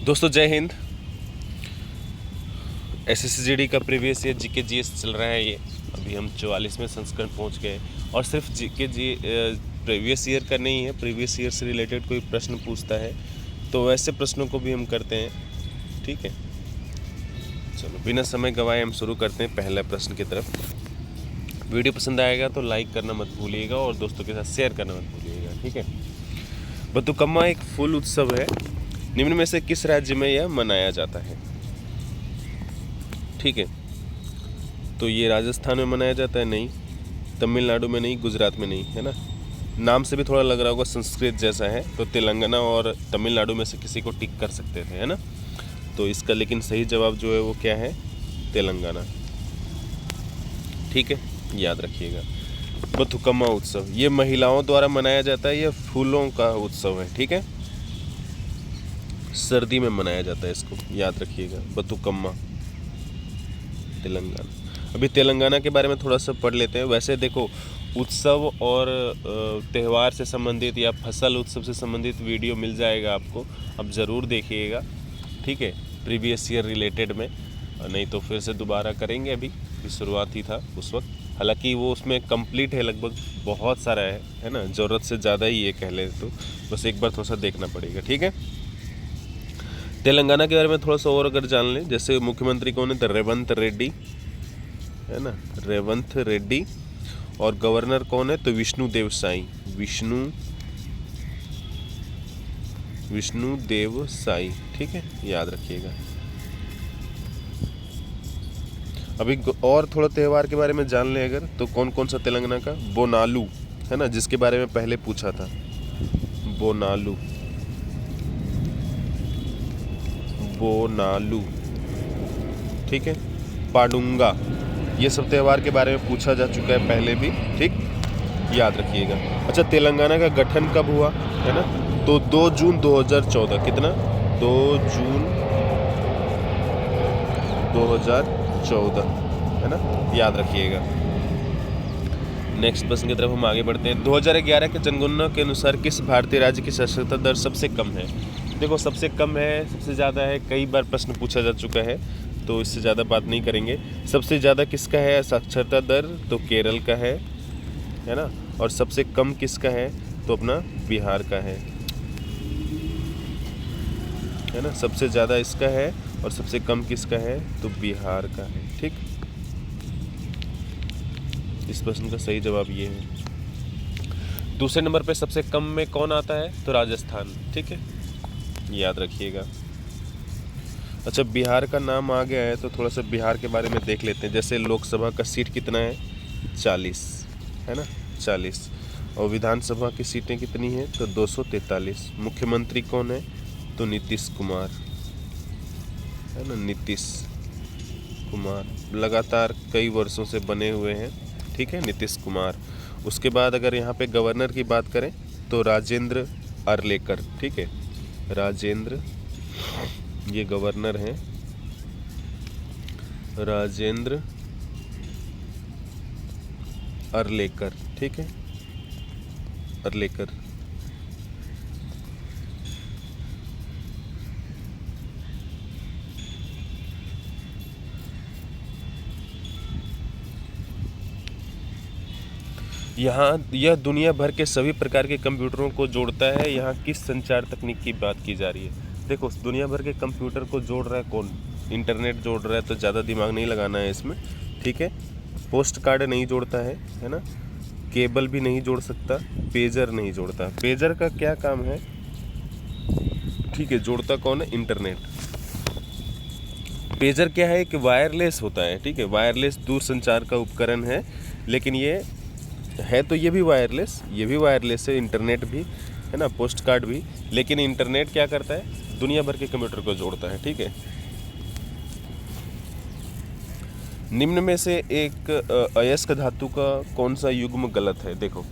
दोस्तों जय हिंद। एसएससीजीडी का प्रीवियस ईयर जीके जीएस चल रहा है। ये अभी हम 44वें संस्करण पहुंच गए और सिर्फ जीके जी प्रीवियस ईयर का नहीं है, प्रीवियस ईयर से रिलेटेड कोई प्रश्न पूछता है तो वैसे प्रश्नों को भी हम करते हैं। ठीक है, चलो बिना समय गवाए हम शुरू करते हैं पहले प्रश्न की तरफ। वीडियो पसंद आएगा तो लाइक करना मत भूलिएगा और दोस्तों के साथ शेयर करना मत भूलिएगा। ठीक है, बतुकम्मा एक फूल उत्सव है, निम्न में से किस राज्य में यह मनाया जाता है? ठीक है, तो ये राजस्थान में मनाया जाता है नहीं, तमिलनाडु में नहीं, गुजरात में नहीं, है ना। नाम से भी थोड़ा लग रहा होगा संस्कृत जैसा है, तो तेलंगाना और तमिलनाडु में से किसी को टिक कर सकते थे, है ना। तो इसका लेकिन सही जवाब जो है वो क्या है? तेलंगाना। ठीक है, याद रखिएगा। बथुकम्मा उत्सव ये महिलाओं द्वारा मनाया जाता है, यह फूलों का उत्सव है। ठीक है, सर्दी में मनाया जाता है, इसको याद रखिएगा। बथुकम्मा तेलंगाना। अभी तेलंगाना के बारे में थोड़ा सा पढ़ लेते हैं। वैसे देखो, उत्सव और त्यौहार से संबंधित या फसल उत्सव से संबंधित वीडियो मिल जाएगा आपको, अब ज़रूर देखिएगा। ठीक है, प्रीवियस ईयर रिलेटेड में, नहीं तो फिर से दोबारा करेंगे। अभी शुरुआत ही था उस वक्त, हालांकि वो उसमें कंप्लीट है, लगभग बहुत सारा है ना, ज़रूरत से ज़्यादा ही ये कह ले, तो बस एक बार थोड़ा सा देखना पड़ेगा। ठीक है, तेलंगाना के बारे में थोड़ा सा और अगर जान लें, जैसे मुख्यमंत्री कौन है? तो रेवंत रेड्डी, है ना, रेवंत रेड्डी। और गवर्नर कौन है? तो विष्णु देव साई, विष्णु देव साई। ठीक है, याद रखिएगा। अभी और थोड़ा त्यौहार के बारे में जान लें अगर, तो कौन कौन सा तेलंगाना का? बोनालू, है ना, जिसके बारे में पहले पूछा था। बोनालू, ठीक है। पाडुंगा, ये सब त्यौहार के बारे में पूछा जा चुका है पहले भी। ठीक, याद रखिएगा। अच्छा, तेलंगाना का गठन कब हुआ, है ना? तो 2 जून 2014। कितना? 2 जून 2014, है ना, याद रखिएगा। नेक्स्ट प्रश्न की तरफ हम आगे बढ़ते हैं। 2011 के जनगणना के अनुसार किस भारतीय राज्य की साक्षरता दर सबसे कम है? देखो, सबसे कम है, सबसे ज़्यादा है, कई बार प्रश्न पूछा जा चुका है, तो इससे ज़्यादा बात नहीं करेंगे। सबसे ज़्यादा किसका है साक्षरता दर? तो केरल का है ना। और सबसे कम किसका है? तो अपना बिहार का है ना। सबसे ज़्यादा इसका है और सबसे कम किसका है? तो बिहार का है। ठीक, इस प्रश्न का सही जवाब ये है। दूसरे नंबर पे सबसे कम में कौन आता है? तो राजस्थान। ठीक है, याद रखिएगा। अच्छा, बिहार का नाम आ गया है तो थोड़ा सा बिहार के बारे में देख लेते हैं। जैसे लोकसभा का सीट कितना है? 40, है ना, 40। और विधानसभा की सीटें कितनी हैं? तो 243। मुख्यमंत्री कौन है? तो नीतीश कुमार, है ना, नीतीश कुमार लगातार कई वर्षों से बने हुए हैं। ठीक है, नीतीश कुमार। उसके बाद अगर यहाँ पे गवर्नर की बात करें तो राजेंद्र अर्लेकर। ठीक है, राजेंद्र, ये गवर्नर हैं, राजेंद्र अर्लेकर। ठीक है, अर्लेकर। यहाँ यह दुनिया भर के सभी प्रकार के कंप्यूटरों को जोड़ता है। यहाँ किस संचार तकनीक की बात की जा रही है? देखो, दुनिया भर के कंप्यूटर को जोड़ रहा है कौन? इंटरनेट जोड़ रहा है, तो ज़्यादा दिमाग नहीं लगाना है इसमें। ठीक है, पोस्ट कार्ड नहीं जोड़ता है ना, केबल भी नहीं जोड़ सकता, पेजर नहीं जोड़ता। पेजर का क्या काम है? ठीक है, जोड़ता कौन है? इंटरनेट। पेजर क्या है? कि वायरलेस होता है। ठीक है, वायरलेस दूरसंचार का उपकरण है, लेकिन ये है तो ये भी वायरलेस, ये भी वायरलेस है, इंटरनेट भी, है ना, पोस्ट कार्ड भी। लेकिन इंटरनेट क्या करता है? दुनिया भर के कंप्यूटर को जोड़ता है। ठीक है, निम्न में से एक अयस्क धातु का कौन सा युग्म गलत है? देखो,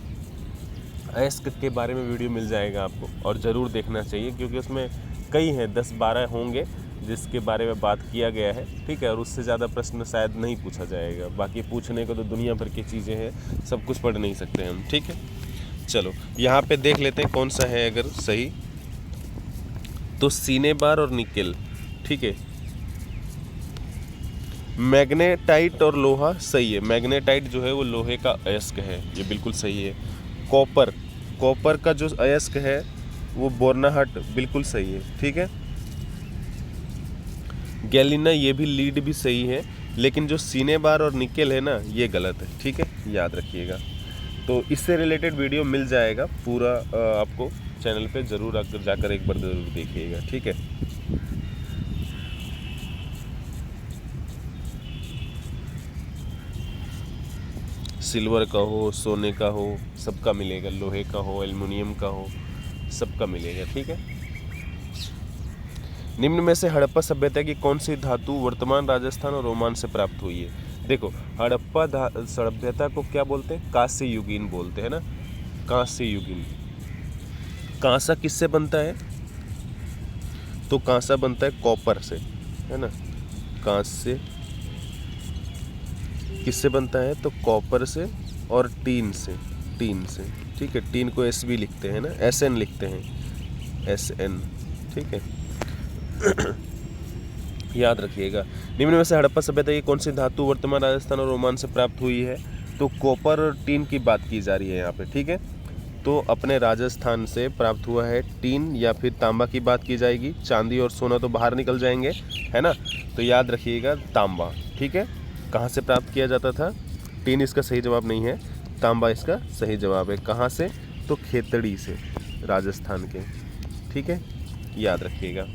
अयस्क के बारे में वीडियो मिल जाएगा आपको और ज़रूर देखना चाहिए, क्योंकि उसमें कई हैं, 10-12 होंगे जिसके बारे में बात किया गया है। ठीक है, और उससे ज़्यादा प्रश्न शायद नहीं पूछा जाएगा। बाकी पूछने को तो दुनिया भर की चीज़ें हैं, सब कुछ पढ़ नहीं सकते हम। ठीक है, चलो यहाँ पे देख लेते हैं कौन सा है अगर सही। तो सिनेबार और निकेल, ठीक है। मैग्नेटाइट और लोहा सही है, मैग्नेटाइट जो है वो लोहे का अयस्क है, ये बिल्कुल सही है। कॉपर, कॉपर का जो अयस्क है वो बोर्नाहट, बिल्कुल सही है, ठीक है। गैलिना, ये भी लीड भी सही है, लेकिन जो सिनेबार और निकेल है ना ये गलत है, ठीक है, याद रखिएगा। तो इससे रिलेटेड वीडियो मिल जाएगा पूरा आपको चैनल पे, ज़रूर जाकर एक बार ज़रूर देखिएगा, ठीक है। सिल्वर का हो, सोने का हो, सबका मिलेगा, लोहे का हो, एल्युमिनियम का हो, सबका मिलेगा, ठीक है। निम्न में से हड़प्पा सभ्यता की कौन सी धातु वर्तमान राजस्थान और ओमान से प्राप्त हुई है? देखो, हड़प्पा सभ्यता को क्या बोलते हैं? कांस्य युगीन बोलते हैं ना, कांस्य युगीन। कांसा किससे बनता है? तो कांसा बनता है कॉपर से, है ना। कांस्य किससे बनता है? तो कॉपर से और टीन से, टीन से, ठीक है। टीन को एस भी लिखते हैं ना, SN लिखते हैं, SN, ठीक है। याद रखिएगा। निम्न में से हड़प्पा सभ्यता की कौन सी धातु वर्तमान राजस्थान और ओमान से प्राप्त हुई है? तो कॉपर और टीन की बात की जा रही है यहाँ पे, ठीक है। तो अपने राजस्थान से प्राप्त हुआ है टीन, या फिर तांबा की बात की जाएगी। चांदी और सोना तो बाहर निकल जाएंगे, है ना। तो याद रखिएगा तांबा, ठीक है। कहाँ से प्राप्त किया जाता था? टीन इसका सही जवाब नहीं है, तांबा इसका सही जवाब है। कहाँ से? तो खेतड़ी से, राजस्थान के, ठीक है, याद रखिएगा।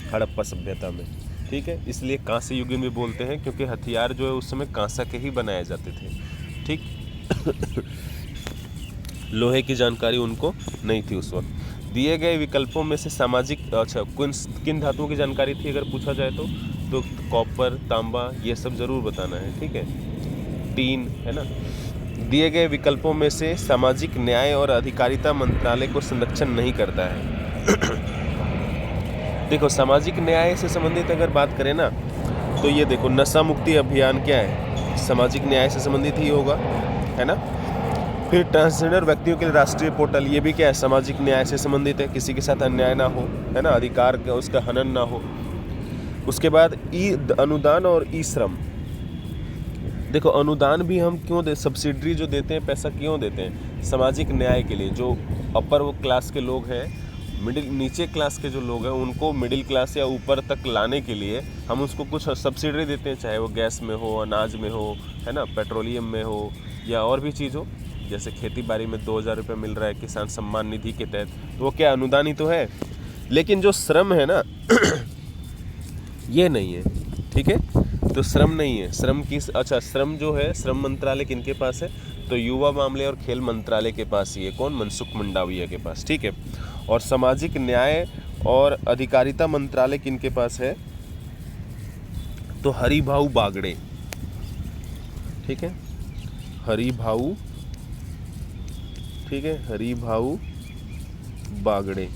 हड़प्पा सभ्यता में, ठीक है। इसलिए कांस्य युगीन भी बोलते हैं, क्योंकि हथियार जो है उस समय कांसा के ही बनाए जाते थे, ठीक। लोहे की जानकारी उनको नहीं थी उस वक्त। दिए गए विकल्पों में से सामाजिक, अच्छा, किन धातुओं की जानकारी थी अगर पूछा जाए तो कॉपर, तांबा, ये सब जरूर बताना है, ठीक है। टीन, है ना। दिए गए विकल्पों में से सामाजिक न्याय और अधिकारिता मंत्रालय को संरक्षण नहीं करता है। देखो, सामाजिक न्याय से संबंधित अगर बात करें ना, तो ये देखो, नशा मुक्ति अभियान क्या है? सामाजिक न्याय से संबंधित ही होगा, है ना। फिर ट्रांसजेंडर व्यक्तियों के लिए राष्ट्रीय पोर्टल, ये भी क्या है? सामाजिक न्याय से संबंधित है, किसी के साथ अन्याय ना हो, है ना, अधिकार का उसका हनन ना हो। उसके बाद ई अनुदान और ई श्रम। देखो, अनुदान भी हम क्यों दे, सब्सिडी जो देते हैं, पैसा क्यों देते हैं? सामाजिक न्याय के लिए। जो अपर वो क्लास के लोग हैं, मिडिल, नीचे क्लास के जो लोग हैं, उनको मिडिल क्लास या ऊपर तक लाने के लिए हम उसको कुछ सब्सिडी देते हैं, चाहे वो गैस में हो, अनाज में हो, है ना, पेट्रोलियम में हो, या और भी चीज़ हो। जैसे खेती बाड़ी में 2000 रुपये मिल रहा है किसान सम्मान निधि के तहत, तो वो क्या अनुदान ही तो है। लेकिन जो श्रम है ना, ये नहीं है, ठीक है। तो श्रम नहीं है, श्रम की, अच्छा, श्रम जो है, श्रम मंत्रालय किनके पास है? तो युवा मामले और खेल मंत्रालय के पास ही है। कौन? मनसुख मंडाविया के पास, ठीक है। और सामाजिक न्याय और अधिकारिता मंत्रालय किनके पास है? तो हरिभाऊ बागड़े, ठीक है, हरिभाऊ, ठीक है, हरिभाऊ बागड़े,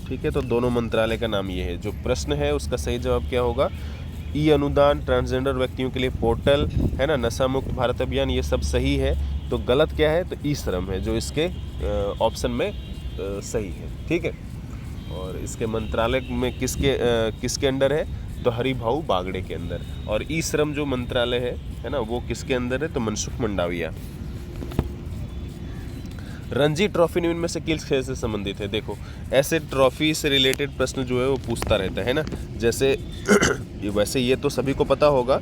ठीक है। तो दोनों मंत्रालय का नाम ये है। जो प्रश्न है उसका सही जवाब क्या होगा? ई अनुदान, ट्रांसजेंडर व्यक्तियों के लिए पोर्टल, है ना, नशा मुक्त भारत अभियान, ये सब सही है। तो गलत क्या है? तो ई श्रम है, जो इसके ऑप्शन में सही है, ठीक है। और इसके मंत्रालय में किसके अंडर है? तो हरिभाऊ बागड़े के अंदर। और ई श्रम जो मंत्रालय है ना, वो किसके अंदर है? तो मनसुख मंडाविया। रणजी ट्रॉफी निम्न में से किस खेल से संबंधित है? देखो, ऐसे ट्रॉफी से रिलेटेड प्रश्न जो है वो पूछता रहता है ना। जैसे वैसे ये तो सभी को पता होगा,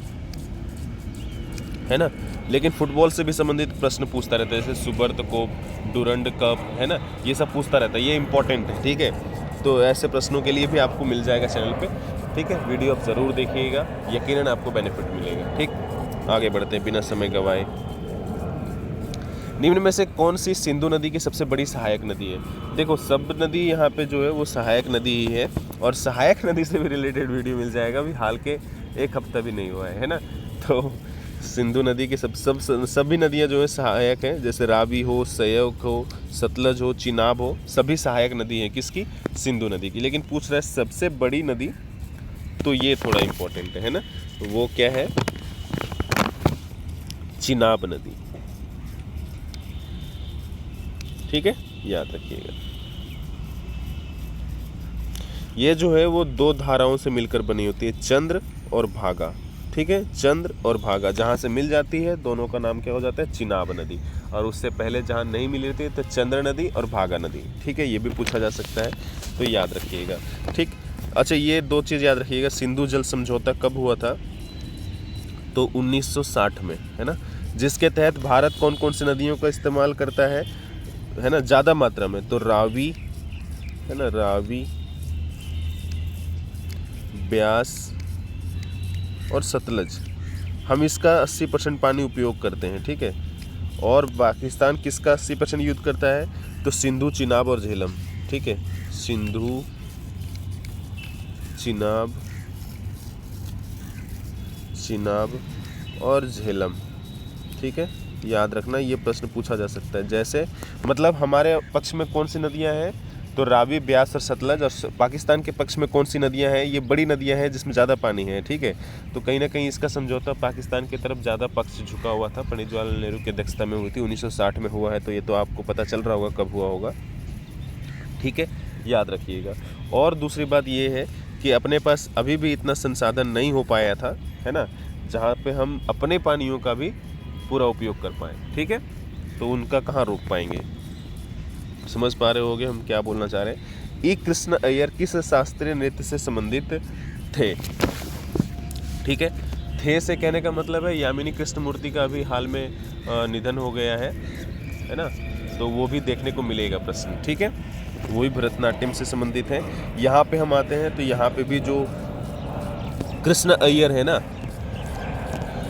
है ना, लेकिन फुटबॉल से भी संबंधित प्रश्न पूछता रहता है, जैसे सुबर्त कोप, डुरंड कप, है ना, ये सब पूछता रहता है, ये इंपॉर्टेंट है, ठीक है। तो ऐसे प्रश्नों के लिए भी आपको मिल जाएगा चैनल पे, ठीक है। वीडियो आप ज़रूर देखिएगा, यकीनन आपको बेनिफिट मिलेगा, ठीक। आगे बढ़ते हैं बिना समय गंवाए। निम्न में से कौन सी सिंधु नदी की सबसे बड़ी सहायक नदी है? देखो, सब नदी यहाँ पे जो है वो सहायक नदी ही है, और सहायक नदी से भी रिलेटेड वीडियो मिल जाएगा, अभी हाल के 1 हफ्ता भी नहीं हुआ है ना। तो सिंधु नदी के सभी नदियाँ जो है सहायक हैं, जैसे रावी हो, सहायक हो, सतलज हो, चिनाब हो, सभी सहायक नदी हैं किसकी? सिंधु नदी की। लेकिन पूछ रहा है सबसे बड़ी नदी, तो ये थोड़ा इम्पोर्टेंट है ना, तो वो क्या है? चिनाब नदी, ठीक है, याद रखिएगा। ये जो है वो दो धाराओं से मिलकर बनी होती है, चंद्र और भागा। ठीक है, चंद्र और भागा जहाँ से मिल जाती है दोनों का नाम क्या हो जाता है, चिनाब नदी। और उससे पहले जहाँ नहीं मिली रहती है तो चंद्र नदी और भागा नदी। ठीक है, ये भी पूछा जा सकता है, तो याद रखिएगा। ठीक, अच्छा ये दो चीज़ याद रखिएगा, सिंधु जल समझौता कब हुआ था, तो 1960 में, है ना, जिसके तहत भारत कौन कौन सी नदियों का इस्तेमाल करता है ना, ज़्यादा मात्रा में, तो रावी, है ना, रावी, ब्यास और सतलज, हम इसका 80% पानी उपयोग करते हैं। ठीक है, और पाकिस्तान किसका 80% यूज करता है, तो सिंधु, चिनाब और झेलम। ठीक है, सिंधु, चिनाब और झेलम। ठीक है, याद रखना, ये प्रश्न पूछा जा सकता है। जैसे मतलब हमारे पक्ष में कौन सी नदियां हैं, तो रावी, ब्यास और सतलज, और पाकिस्तान के पक्ष में कौन सी नदियां हैं, ये बड़ी नदियां हैं जिसमें ज़्यादा पानी है। ठीक है, तो कहीं ना कहीं इसका समझौता पाकिस्तान की तरफ ज़्यादा पक्ष झुका हुआ था, पंडित जवाहरलाल नेहरू की अध्यक्षता में हुई थी, 1960 में हुआ है, तो ये तो आपको पता चल रहा होगा कब हुआ होगा। ठीक है, याद रखिएगा। और दूसरी बात ये है कि अपने पास अभी भी इतना संसाधन नहीं हो पाया था, है ना, जहाँ पे हम अपने पानियों का भी पूरा उपयोग कर पाएँ। ठीक है, तो उनका कहाँ रोक पाएंगे, समझ पा रहे होगे हम क्या बोलना चाह रहे हैं। ई कृष्ण अय्यर किस शास्त्रीय नृत्य से संबंधित थे। ठीक है, थे से कहने का मतलब है यामिनी कृष्णमूर्ति का अभी हाल में निधन हो गया है ना, तो वो भी देखने को मिलेगा प्रश्न। ठीक है, वो भी भरतनाट्यम से संबंधित है। यहाँ पे हम आते हैं तो यहाँ पे भी जो कृष्ण अय्यर है ना,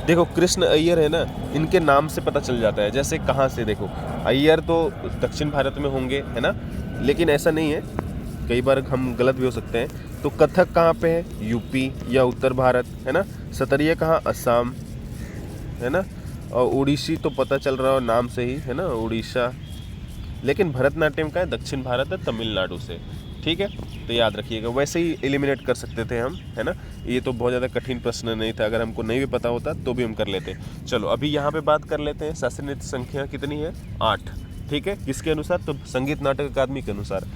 देखो कृष्ण अय्यर है ना, इनके नाम से पता चल जाता है। जैसे कहाँ से, देखो अय्यर तो दक्षिण भारत में होंगे, है ना, लेकिन ऐसा नहीं है, कई बार हम गलत भी हो सकते हैं। तो कथक कहाँ पे है, यूपी या उत्तर भारत, है ना, सतरिया कहाँ, असम, है ना, और उड़ीसी तो पता चल रहा है नाम से ही, है ना, उड़ीसा, लेकिन भरतनाट्यम का है दक्षिण भारत है, तमिलनाडु से। ठीक है, तो याद रखिएगा, वैसे ही एलिमिनेट कर सकते थे हम, है ना, ये तो बहुत ज़्यादा कठिन प्रश्न नहीं था, अगर हमको नहीं भी पता होता तो भी हम कर लेते। चलो अभी यहाँ पे बात कर लेते हैं, शास्त्रीय नृत्य संख्या कितनी है, 8। ठीक है, किसके अनुसार, तो संगीत नाटक अकादमी के अनुसार।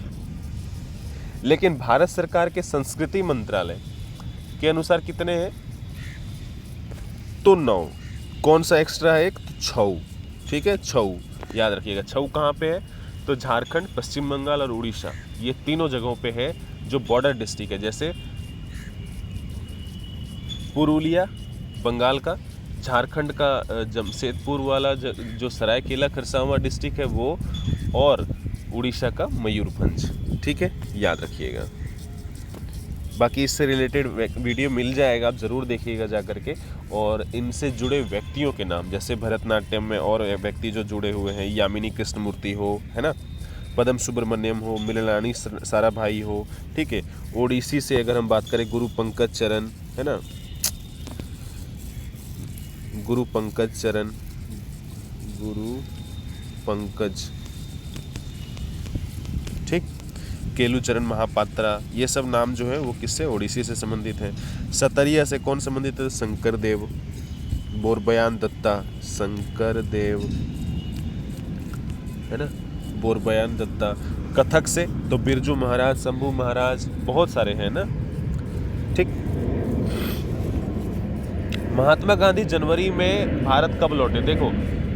लेकिन भारत सरकार के संस्कृति मंत्रालय के अनुसार कितने हैं, तो 9। कौन सा एक्स्ट्रा है, एक छऊ। ठीक है, छऊ याद रखिएगा। छऊ कहाँ पे है, तो झारखंड, पश्चिम बंगाल और उड़ीसा, ये तीनों जगहों पे है जो बॉर्डर डिस्ट्रिक्ट है। जैसे पुरुलिया बंगाल का, झारखंड का जमशेदपुर वाला जो सरायकेला खरसावां डिस्ट्रिक्ट है वो, और उड़ीसा का मयूरभंज। ठीक है, याद रखिएगा। बाकी इससे रिलेटेड वीडियो मिल जाएगा, आप ज़रूर देखिएगा जा करके। और इनसे जुड़े व्यक्तियों के नाम, जैसे भरतनाट्यम में और व्यक्ति जो जुड़े हुए हैं, यामिनी कृष्णमूर्ति हो, है ना, पदम सुब्रमण्यम हो, मिलनानी साराभाई हो। ठीक है, ओडिसी से अगर हम बात करें, गुरु पंकज चरण, है ना, गुरु पंकज, ठीक, केलुचरण महापात्रा, ये सब नाम जो है वो किससे, ओडिसी से संबंधित हैं। सतरिया से कौन संबंधित है, शंकर देव, बोरबयान दत्ता, शंकर देव, है ना, बोरबयान दत्ता। कथक से तो बिरजू महाराज, शंभू महाराज, बहुत सारे हैं ना। ठीक, महात्मा गांधी जनवरी में भारत कब लौटे, देखो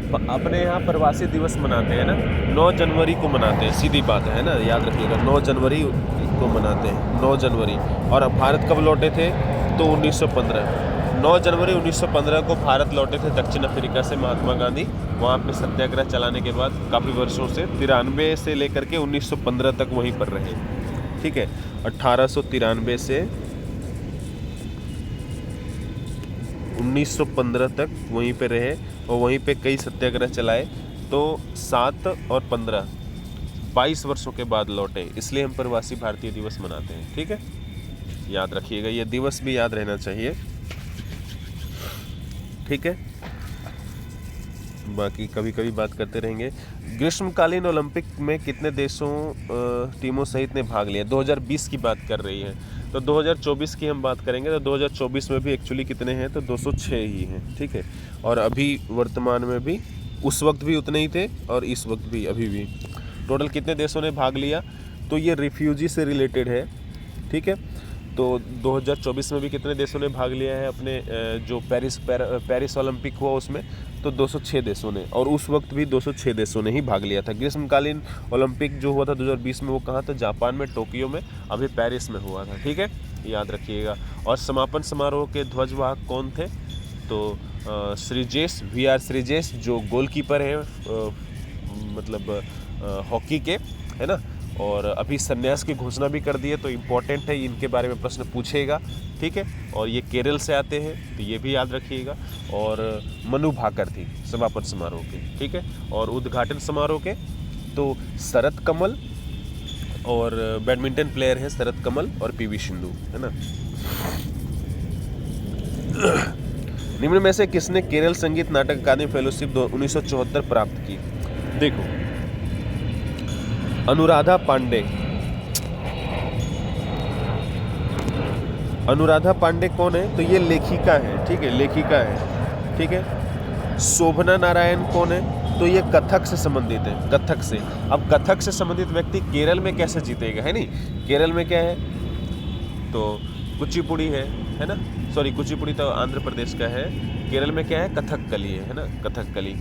अपने यहाँ प्रवासी दिवस मनाते हैं ना, 9 जनवरी को मनाते हैं, सीधी बात है ना, याद रखिएगा, 9 जनवरी को मनाते हैं, 9 जनवरी। और अब भारत कब लौटे थे, तो 1915, 9 जनवरी 1915 को भारत लौटे थे दक्षिण अफ्रीका से महात्मा गांधी। वहाँ पे सत्याग्रह चलाने के बाद काफ़ी वर्षों से, 93 से लेकर के 1915 तक वहीं पर रहे। ठीक है, 1893 से 1915 तक वहीं पे रहे और वहीं पे कई सत्याग्रह चलाए। तो 7 और 15, 22 वर्षों के बाद लौटे, इसलिए हम प्रवासी भारतीय दिवस मनाते हैं। ठीक है, याद रखिएगा, ये दिवस भी याद रहना चाहिए। ठीक है, बाकी कभी कभी बात करते रहेंगे। ग्रीष्मकालीन ओलंपिक में कितने देशों टीमों सहित ने भाग लिया, 2020 की बात कर रही है, तो 2024 की हम बात करेंगे तो 2024 में भी एक्चुअली कितने हैं, तो 206 ही हैं। ठीक है, और अभी वर्तमान में भी, उस वक्त भी उतने ही थे और इस वक्त भी, अभी भी टोटल कितने देशों ने भाग लिया, तो ये रिफ्यूजी से रिलेटेड है। ठीक है। तो 2024 में भी कितने देशों ने भाग लिया है अपने जो पेरिस ओलंपिक हुआ उसमें, तो 206 देशों ने, और उस वक्त भी 206 देशों ने ही भाग लिया था। ग्रीष्मकालीन ओलंपिक जो हुआ था 2020 में, वो कहाँ था? जापान में, टोक्यो में, अभी पेरिस में हुआ था, ठीक है, याद रखिएगा। और समापन समारोह के ध्वजवाहक कौन थे? तो श्रीजेश, VR श्रीजेश, जो गोलकीपर है मतलब हॉकी के, है ना, और अभी संन्यास की घोषणा भी कर दी है, तो इम्पोर्टेंट है, इनके बारे में प्रश्न पूछेगा, ठीक है। और ये केरल से आते हैं, तो ये भी याद रखिएगा। और मनु भाकर थी समापन समारोह के, ठीक है। और उद्घाटन समारोह के तो शरत कमल, और बैडमिंटन प्लेयर है शरत कमल और PV सिंधु, है ना। निम्न में से किसने केरल संगीत नाटक अकादमी फेलोशिप 1974 प्राप्त की? देखो, अनुराधा पांडे। अनुराधा पांडे कौन है? तो ये लेखिका है, ठीक है, लेखिका है, ठीक है। शोभना नारायण कौन है? तो ये कथक से संबंधित है, कथक से। अब कथक से संबंधित व्यक्ति केरल में कैसे जीतेगा, है नहीं? केरल में क्या है? तो कुचिपुड़ी है ना, सॉरी, कुचिपुड़ी तो आंध्र प्रदेश का है। केरल में क्या है? कथकली है ना, कथकली,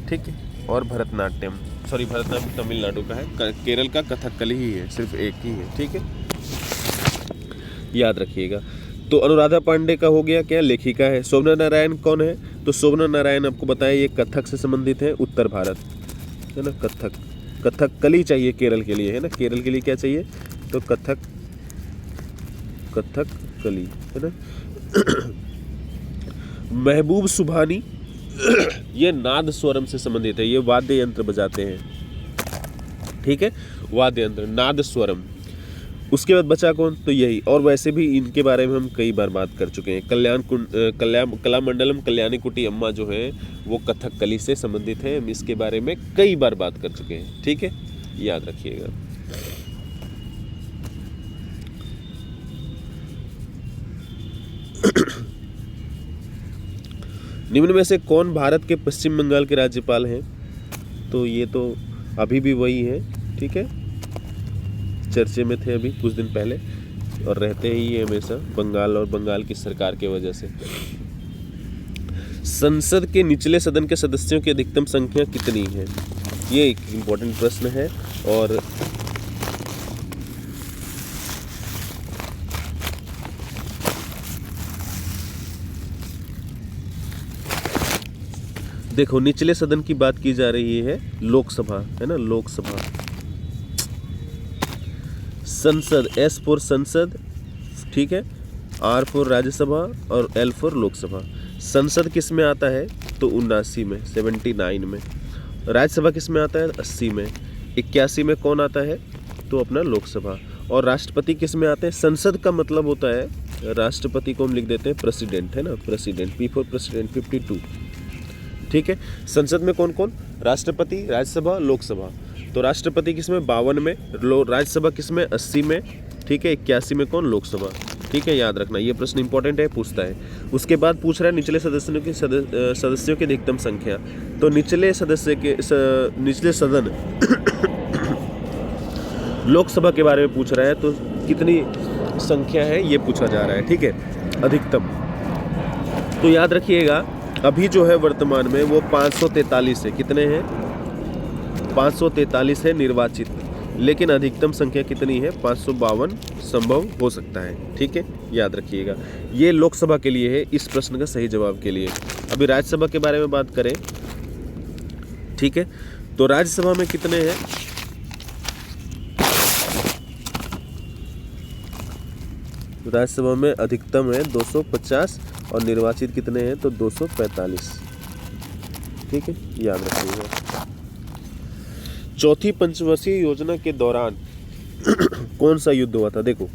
ठीक है। और भरतनाट्यम, सॉरी, भरतनाट्यम तमिलनाडु का है, केरल का कथकली ही है, सिर्फ एक ही है, ठीक है, याद रखिएगा। तो अनुराधा पांडे का हो गया क्या? लेखिका है। शोभना नारायण कौन है? तो शोभना नारायण आपको बताया ये कथक से संबंधित है, उत्तर भारत, है ना, कथकली चाहिए केरल के लिए, है ना, केरल के लिए क्या चाहिए? तो कथकली, है ना। महबूब सुभानी, ये नाद स्वरम से संबंधित है, ये वाद्य यंत्र बजाते हैं, ठीक है, वाद्य यंत्र, नाद स्वरम। उसके बाद बचा कौन? तो यही, और वैसे भी इनके बारे में हम कई बार बात कर चुके हैं। कलामंडलम कल्याणी कुटी अम्मा जो है वो कथकली से संबंधित है, हम इसके बारे में कई बार बात कर चुके हैं, ठीक है, याद रखिएगा। निम्न में से कौन भारत के पश्चिम बंगाल के राज्यपाल हैं? तो ये तो अभी भी वही है, ठीक है, चर्चे में थे अभी कुछ दिन पहले, और रहते ही ये हमेशा बंगाल और बंगाल की सरकार की वजह से। संसद के निचले सदन के सदस्यों की अधिकतम संख्या कितनी है? ये एक इम्पोर्टेंट प्रश्न है। और देखो, निचले सदन की बात की जा रही है, लोकसभा, है ना, लोकसभा। संसद, S फॉर संसद, ठीक है, R फॉर राज्यसभा और L फॉर लोकसभा। संसद किस में आता है? तो 79 में, 79 में। राज्यसभा किस में आता है? 80 में। 81 में कौन आता है? तो अपना लोकसभा। और राष्ट्रपति किस में आते हैं? संसद का मतलब होता है, राष्ट्रपति को हम लिख देते हैं प्रेसिडेंट, है ना, प्रेसिडेंट, P फॉर प्रेसिडेंट, 52, ठीक है। संसद में कौन कौन? राष्ट्रपति, राज्यसभा, लोकसभा। तो राष्ट्रपति किसमें? 52 में, राज्यसभा किसमें? 80 में, ठीक है। 81 में कौन? लोकसभा, ठीक है, याद रखना, ये प्रश्न इंपॉर्टेंट है, पूछता है। उसके बाद पूछ रहा है निचले सदस्यों की अधिकतम संख्या। तो निचले सदन लोकसभा के बारे में पूछ रहा है, तो कितनी संख्या है ये पूछा जा रहा है, ठीक है, अधिकतम। तो याद रखिएगा, अभी जो है वर्तमान में वो 543 है। कितने हैं? 543 है निर्वाचित, लेकिन अधिकतम संख्या कितनी है? 552 संभव हो सकता है, ठीक है, याद रखिएगा। ये लोकसभा के लिए है, इस प्रश्न का सही जवाब के लिए। अभी राज्यसभा के बारे में बात करें, ठीक है, तो राज्यसभा में कितने हैं? राज्यसभा में अधिकतम है 250 और निर्वाचित कितने हैं? तो 245, ठीक है, याद रखिएगा। चौथी पंचवर्षीय योजना के दौरान कौन सा युद्ध हुआ था? देखो,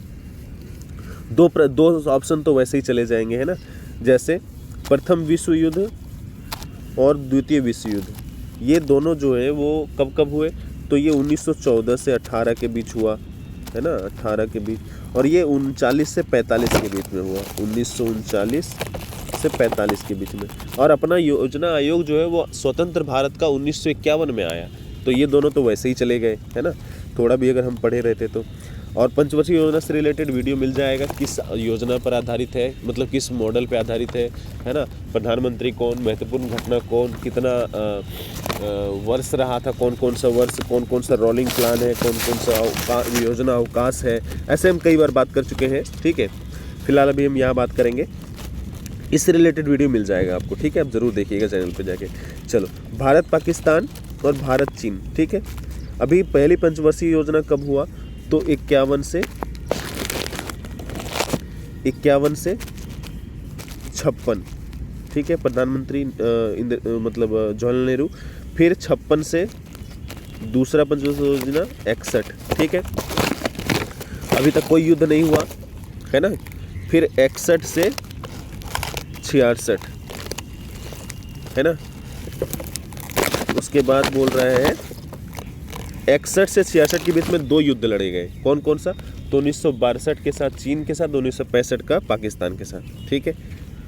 दो ऑप्शन तो वैसे ही चले जाएंगे, है ना, जैसे प्रथम विश्व युद्ध और द्वितीय विश्व युद्ध, ये दोनों जो है वो कब कब हुए? तो ये 1914 से 18 के बीच हुआ, है ना, 18 के बीच, और ये 39 से 45 के बीच में हुआ, 1939 से 45 के बीच में। और अपना योजना आयोग जो है वो स्वतंत्र भारत का 1951 में आया। तो ये दोनों तो वैसे ही चले गए, है ना, थोड़ा भी अगर हम पढ़े रहते तो। और पंचवर्षीय योजना से रिलेटेड वीडियो मिल जाएगा, किस योजना पर आधारित है, मतलब किस मॉडल पर आधारित है ना, प्रधानमंत्री कौन, महत्वपूर्ण घटना कौन, कितना वर्ष रहा था, कौन कौन सा वर्ष, कौन कौन सा रोलिंग प्लान है, कौन कौन सा योजना अवकाश है, ऐसे हम कई बार बात कर चुके हैं। ठीक है, फिलहाल अभी हम यहाँ बात करेंगे, इससे रिलेटेड वीडियो मिल जाएगा आपको। ठीक है, आप ज़रूर देखिएगा चैनल पे जाके। चलो, भारत पाकिस्तान और भारत चीन। ठीक है, अभी पहली पंचवर्षीय योजना कब हुआ, तो 51 से 56। ठीक है, प्रधानमंत्री मतलब जवाहरलाल नेहरू। फिर 56 से दूसरा पंचवर्षीय योजना 61। ठीक है, अभी तक कोई युद्ध नहीं हुआ है ना। फिर 61 से 66 है ना। उसके बाद बोल रहे हैं 61 से 66 के बीच में 2 युद्ध लड़े गए। कौन कौन सा, तो 1962 के साथ चीन के साथ, 1965 का पाकिस्तान के साथ। ठीक है,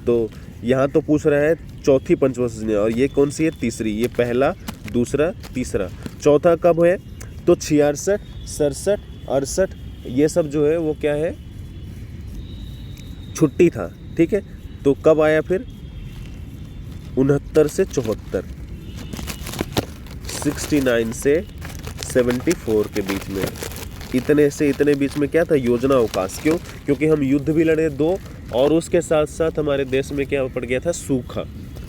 तो यहाँ तो पूछ रहा है चौथी पंचवर्षीय योजना, और ये कौन सी है, तीसरी। ये पहला, दूसरा, तीसरा। चौथा कब है, तो 66, 67, 68, ये सब जो है वो क्या है, छुट्टी था। ठीक है, तो कब आया फिर, 69 से 74, 69 से 74 के बीच में। इतने से इतने बीच में क्या था, योजना अवकाश। क्यों, क्योंकि हम युद्ध भी लड़े 2, और उसके साथ साथ हमारे देश में क्या पड़ गया था, सूखा।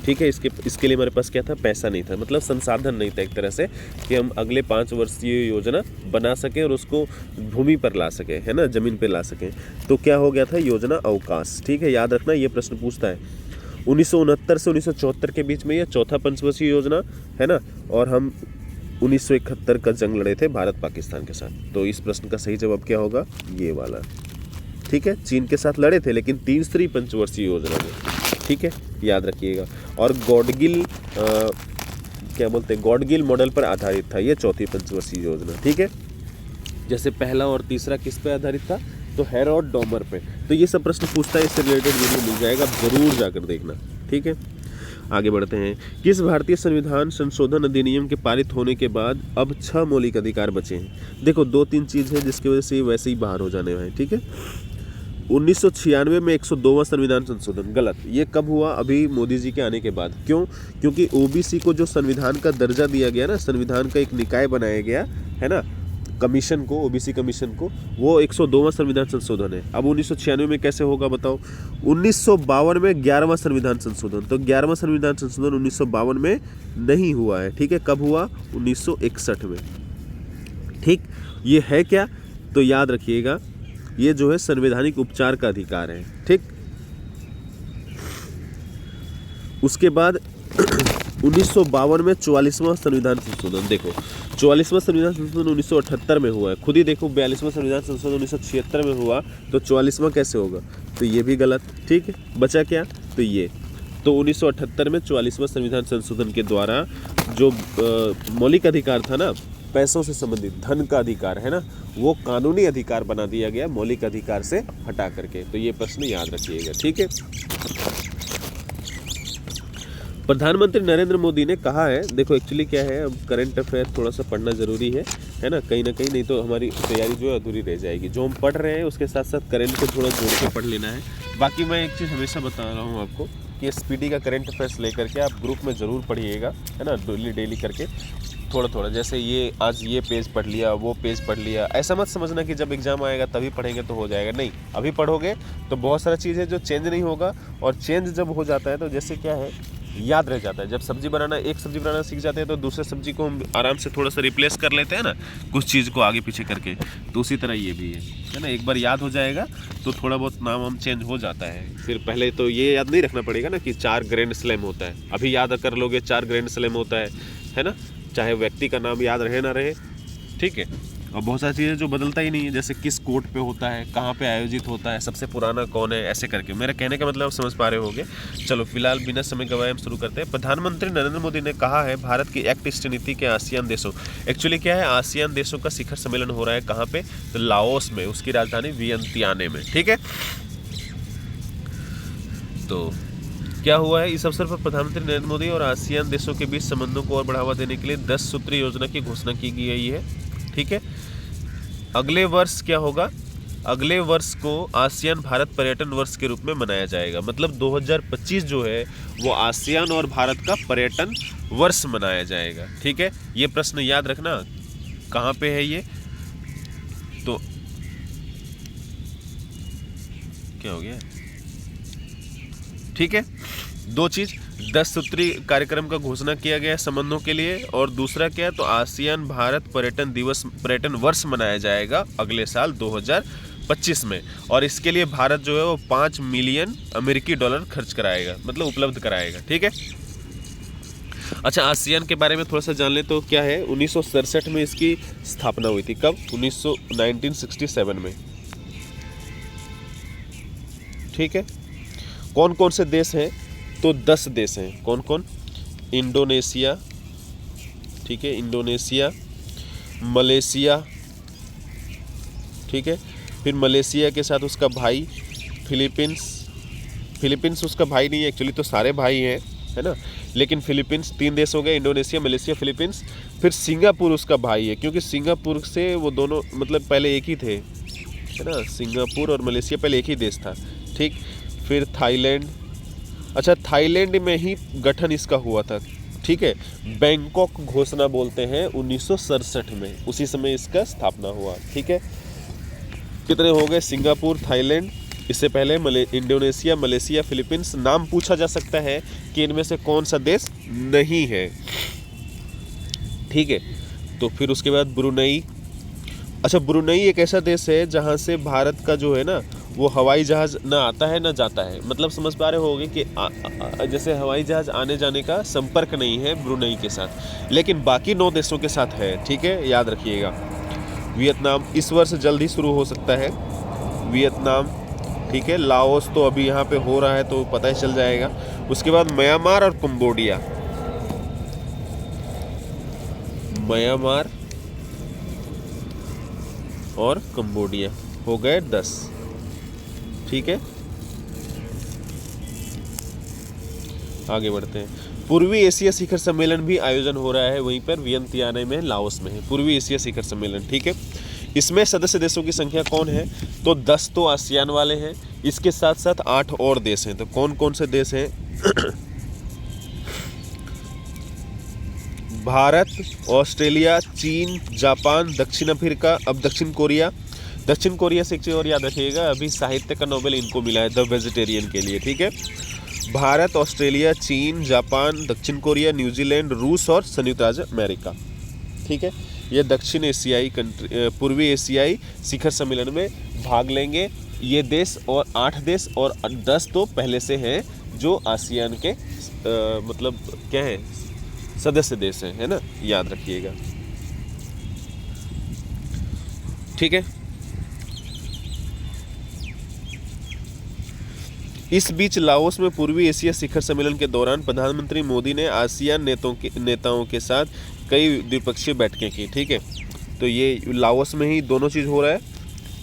ठीक है, इसके लिए हमारे पास क्या था, पैसा नहीं था, मतलब संसाधन नहीं था एक तरह से, कि हम अगले 5 वर्षीय योजना बना सकें और उसको भूमि पर ला सकें, है ना, ज़मीन पर ला सकें। तो क्या हो गया था, योजना अवकाश। ठीक है, याद रखना, ये प्रश्न पूछता है। 1969 से 1974 के बीच में यह चौथा पंचवर्षीय योजना है ना, और हम 1971 का जंग लड़े थे भारत पाकिस्तान के साथ। तो इस प्रश्न का सही जवाब क्या होगा, ये वाला। ठीक है, चीन के साथ लड़े थे लेकिन तीसरी पंचवर्षीय योजना में। ठीक है, याद रखिएगा। और गॉडगिल क्या बोलते हैं, गॉडगिल मॉडल पर आधारित था ये चौथी पंचवर्षीय योजना। ठीक है, जैसे पहला और तीसरा किस पे आधारित था, तो हेरोड डॉमर पे। तो ये सब प्रश्न पूछता है, इससे रिलेटेड वीडियो मिल जाएगा, जरूर जाकर देखना। ठीक है, आगे बढ़ते हैं। किस भारतीय संविधान संशोधन अधिनियम के पारित होने के बाद अब 6 मौलिक अधिकार बचे हैं। देखो, 2-3 चीज़ है जिसकी वजह से वैसे ही बाहर हो जाने वाले हैं। ठीक है, 1996 में 102वां संविधान संशोधन, गलत। ये कब हुआ, अभी मोदी जी के आने के बाद। क्यों, क्योंकि ओबीसी को जो संविधान का दर्जा दिया गया ना, संविधान का एक निकाय बनाया गया है ना, कमीशन को, ओबीसी कमीशन को, वो 102वां संविधान संशोधन है। अब 1996 में कैसे होगा बताओ, 1952 में 11वां संविधान संशोधन। तो 11वां संविधान संशोधन 1952 में नहीं हुआ है। ठीक है, कब हुआ, 1961 में। ठीक, ये है क्या, तो याद रखिएगा, ये जो है संवैधानिक उपचार का अधिकार है। ठीक, उसके बाद 1952 में 44वां संविधान संशोधन। देखो, 44वां संविधान संशोधन 1978 में हुआ है, खुद ही देखो। 42वां संविधान संशोधन 1976 में हुआ, तो 44वां कैसे होगा, तो ये भी गलत। ठीक है, बचा क्या, तो ये। तो 1978 में 44वां संविधान संशोधन के द्वारा जो मौलिक अधिकार था ना, पैसों से संबंधित, धन का अधिकार है ना, वो कानूनी अधिकार बना दिया गया मौलिक अधिकार से हटा करके। तो ये प्रश्न याद रखिएगा। ठीक है, प्रधानमंत्री नरेंद्र मोदी ने कहा है, देखो एक्चुअली क्या है, अब करंट अफेयर थोड़ा सा पढ़ना ज़रूरी है ना, कहीं ना कहीं, नहीं तो हमारी तैयारी जो है अधूरी रह जाएगी। जो हम पढ़ रहे हैं उसके साथ साथ करंट को थोड़ा जोड़ के पढ़ लेना है। बाकी मैं एक चीज़ हमेशा बता रहा हूँ आपको कि SPD का करंट अफेयर्स लेकर के आप ग्रुप में ज़रूर पढ़िएगा, है ना, डेली करके थोड़ा थोड़ा। जैसे ये आज ये पेज पढ़ लिया, वो पेज पढ़ लिया, ऐसा मत समझना कि जब एग्जाम आएगा तभी पढ़ेंगे तो हो जाएगा। नहीं, अभी पढ़ोगे तो बहुत सारा चीज़ है जो चेंज नहीं होगा, और चेंज जब हो जाता है तो जैसे क्या है, याद रह जाता है। जब सब्जी बनाना, एक सब्जी बनाना सीख जाते हैं तो दूसरे सब्जी को हम आराम से थोड़ा सा रिप्लेस कर लेते हैं ना, कुछ चीज़ को आगे पीछे करके। तो उसी तरह ये भी है ना, एक बार याद हो जाएगा तो थोड़ा बहुत नाम हम चेंज हो जाता है। फिर पहले तो ये याद नहीं रखना पड़ेगा ना कि 4 ग्रैंड स्लैम होता है, अभी याद कर लोगे 4 ग्रैंड स्लैम होता है ना, चाहे व्यक्ति का नाम याद रहे ना रहे। ठीक है, और बहुत सारी चीज़ें जो बदलता ही नहीं है, जैसे किस कोर्ट पे होता है, कहाँ पे आयोजित होता है, सबसे पुराना कौन है, ऐसे करके। मेरा कहने का मतलब समझ पा रहे होगे। चलो फिलहाल बिना समय गवाए हम शुरू करते हैं। प्रधानमंत्री नरेंद्र मोदी ने कहा है भारत की एक्ट ईस्ट नीति के आसियान देशों, एक्चुअली क्या है, आसियान देशों का शिखर सम्मेलन हो रहा है कहाँ पे, तो लाओस में, उसकी राजधानी वियंतियाने में। ठीक है, तो क्या हुआ है, इस अवसर पर प्रधानमंत्री नरेंद्र मोदी और आसियान देशों के बीच संबंधों को और बढ़ावा देने के लिए 10 सूत्री योजना की घोषणा की गई है। ठीक है, अगले वर्ष क्या होगा, अगले वर्ष को आसियान भारत पर्यटन वर्ष के रूप में मनाया जाएगा। मतलब 2025 जो है वो आसियान और भारत का पर्यटन वर्ष मनाया जाएगा। ठीक है, ये प्रश्न याद रखना कहाँ पे है ये। तो क्या हो गया, ठीक है, दो चीज, 10 सूत्री कार्यक्रम का घोषणा किया गया संबंधों के लिए, और दूसरा क्या है, तो आसियान भारत पर्यटन वर्ष मनाया जाएगा अगले साल 2025 में, और इसके लिए भारत जो है वो $5 मिलियन अमेरिकी डॉलर खर्च कराएगा, मतलब उपलब्ध कराएगा। ठीक है। अच्छा, आसियान के बारे में थोड़ा सा जान ले तो क्या है, 1967 में इसकी स्थापना हुई थी। कब? 1967 में। ठीक है। कौन कौन से देश हैं, तो 10 देश हैं। कौन कौन? इंडोनेशिया, ठीक है, इंडोनेशिया, मलेशिया, ठीक है, फिर मलेशिया के साथ उसका भाई फिलीपींस उसका भाई नहीं है एक्चुअली, तो सारे भाई हैं, है ना, लेकिन फिलीपींस 3 देश हो गए, इंडोनेशिया, मलेशिया, फिलीपींस। फिर सिंगापुर उसका भाई है, क्योंकि सिंगापुर से वो दोनों मतलब पहले एक ही थे, है ना, सिंगापुर और मलेशिया पहले एक ही देश था। ठीक। फिर थाईलैंड, अच्छा थाईलैंड में ही गठन इसका हुआ था। ठीक है, बैंकॉक घोषणा बोलते हैं 1967 में, उसी समय इसका स्थापना हुआ। ठीक है, कितने हो गए? सिंगापुर, थाईलैंड, इससे पहले इंडोनेशिया, मलेशिया, फिलीपींस। नाम पूछा जा सकता है कि इनमें से कौन सा देश नहीं है। ठीक है, तो फिर उसके बाद ब्रुनई। अच्छा, ब्रुनई एक ऐसा देश है जहाँ से भारत का जो है ना वो हवाई जहाज़ ना आता है ना जाता है, मतलब समझ पा रहे होगे कि जैसे हवाई जहाज़ आने जाने का संपर्क नहीं है ब्रुनई के साथ, लेकिन बाकी 9 देशों के साथ है। ठीक है, याद रखिएगा। वियतनाम इस वर्ष जल्द ही शुरू हो सकता है, वियतनाम। ठीक है, लाओस तो अभी यहाँ पे हो रहा है तो पता ही चल जाएगा। उसके बाद म्यांमार और कंबोडिया, म्यांमार और कंबोडिया हो गए 10। ठीक है, आगे बढ़ते हैं। पूर्वी एशिया शिखर सम्मेलन भी आयोजन हो रहा है वहीं पर वियंतियाने में, लाओस में है पूर्वी एशिया शिखर सम्मेलन। ठीक है, इसमें सदस्य देशों की संख्या कौन है, तो 10 तो आसियान वाले हैं, इसके साथ साथ 8 और देश हैं। तो कौन कौन से देश हैं? भारत, ऑस्ट्रेलिया, चीन, जापान, दक्षिण अफ्रीका, अब दक्षिण कोरिया से एक चीज़ और याद रखिएगा, अभी साहित्य का नोबेल इनको मिला है, द वेजिटेरियन के लिए। ठीक है, भारत, ऑस्ट्रेलिया, चीन, जापान, दक्षिण कोरिया, न्यूजीलैंड, रूस और संयुक्त राज्य अमेरिका। ठीक है, ये दक्षिण एशियाई कंट्री, पूर्वी एशियाई शिखर सम्मेलन में भाग लेंगे ये देश, और 8 देश, और 10 तो पहले से हैं जो आसियान के मतलब क्या है, सदस्य देश हैं, है ना, याद रखिएगा। ठीक है, इस बीच लाओस में पूर्वी एशिया शिखर सम्मेलन के दौरान प्रधानमंत्री मोदी ने आसियान नेताओं के साथ कई द्विपक्षीय बैठकें की। ठीक है, तो ये लाओस में ही दोनों चीज़ हो रहा है,